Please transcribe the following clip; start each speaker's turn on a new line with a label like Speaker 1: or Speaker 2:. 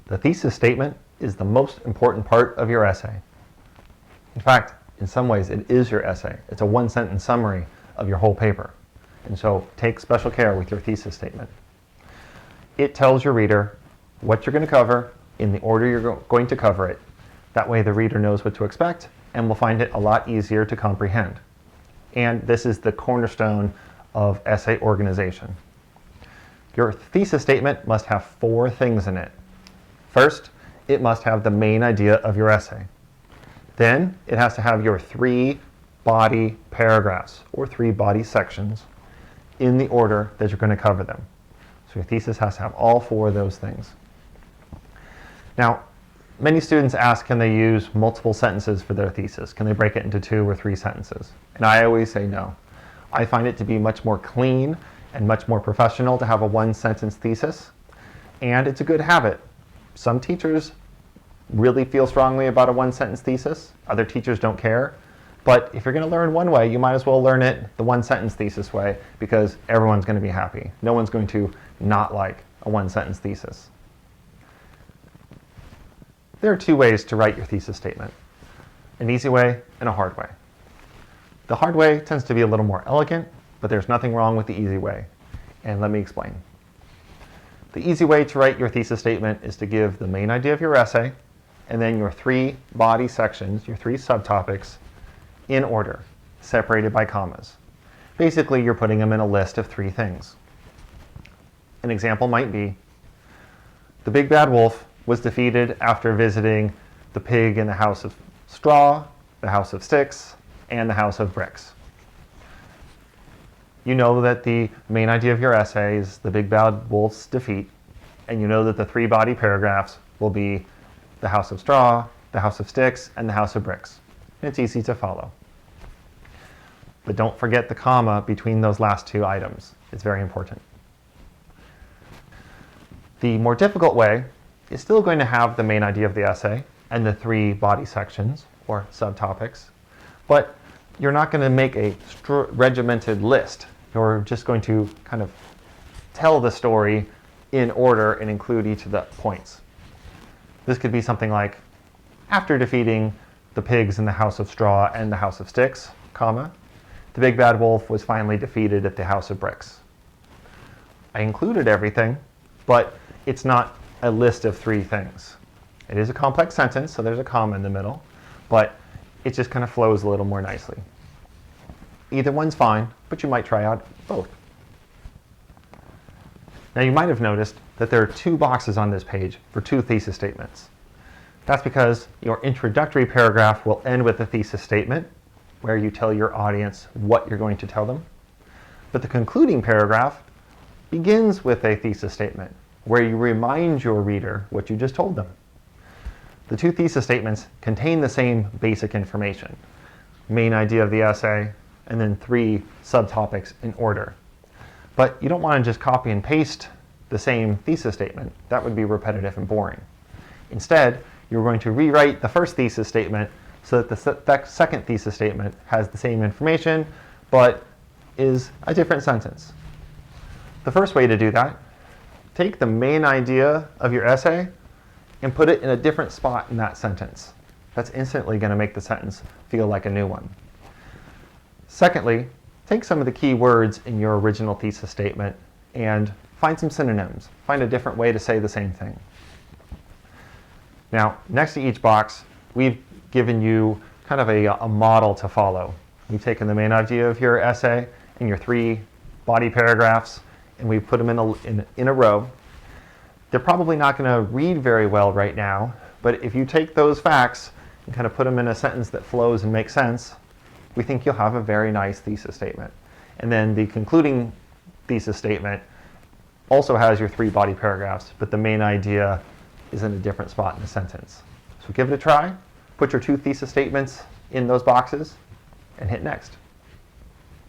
Speaker 1: The thesis statement is the most important part of your essay. In fact, in some ways, it is your essay. It's a one-sentence summary of your whole paper. And so take special care with your thesis statement. It tells your reader what you're going to cover in the order you're going to cover it. That way the reader knows what to expect and will find it a lot easier to comprehend. And this is the cornerstone of essay organization. Your thesis statement must have 4 things in it. First, it must have the main idea of your essay. Then it has to have your 3 body paragraphs or 3 body sections in the order that you're going to cover them. So your thesis has to have all 4 of those things. Now, many students ask, can they use multiple sentences for their thesis? Can they break it into 2 or 3 sentences? And I always say no. I find it to be much more clean and much more professional to have a 1-sentence thesis, and it's a good habit. Some teachers really feel strongly about a 1-sentence thesis. Other teachers don't care. But if you're going to learn one way, you might as well learn it the 1-sentence thesis way, because everyone's going to be happy. No one's going to not like a 1-sentence thesis. There are 2 ways to write your thesis statement: an easy way and a hard way. The hard way tends to be a little more elegant, but there's nothing wrong with the easy way. And let me explain. The easy way to write your thesis statement is to give the main idea of your essay and then your 3 body sections, your 3 subtopics, in order, separated by commas. Basically, you're putting them in a list of 3 things. An example might be, the big bad wolf was defeated after visiting the pig in the house of straw, the house of sticks, and the house of bricks. You know that the main idea of your essay is the big bad wolf's defeat, and you know that the 3 body paragraphs will be the house of straw, the house of sticks, and the house of bricks. And it's easy to follow. But don't forget the comma between those last 2 items. It's very important. The more difficult way is still going to have the main idea of the essay and the 3 body sections or subtopics, but you're not going to make a regimented list. You're just going to kind of tell the story in order and include each of the points. This could be something like, after defeating the pigs in the house of straw and the house of sticks, comma, the big bad wolf was finally defeated at the house of bricks. I included everything, but it's not a list of 3 things. It is a complex sentence, so there's a comma in the middle, but it just kind of flows a little more nicely. Either one's fine, but you might try out both. Now you might have noticed that there are 2 boxes on this page for 2 thesis statements. That's because your introductory paragraph will end with a thesis statement, where you tell your audience what you're going to tell them. But the concluding paragraph begins with a thesis statement, where you remind your reader what you just told them. The 2 thesis statements contain the same basic information: main idea of the essay, and then 3 subtopics in order. But you don't want to just copy and paste the same thesis statement. That would be repetitive and boring. Instead, you're going to rewrite the first thesis statement so that the second thesis statement has the same information, but is a different sentence. The first way to do that, take the main idea of your essay and put it in a different spot in that sentence. That's instantly going to make the sentence feel like a new one. Secondly, take some of the key words in your original thesis statement and find some synonyms. Find a different way to say the same thing. Now, next to each box, we've given you kind of a model to follow. We've taken the main idea of your essay and your 3 body paragraphs, and we've put them in a row. They're probably not going to read very well right now, but if you take those facts and kind of put them in a sentence that flows and makes sense, we think you'll have a very nice thesis statement. And then the concluding thesis statement also has your 3 body paragraphs, but the main idea is in a different spot in the sentence. So give it a try, put your 2 thesis statements in those boxes, and hit next.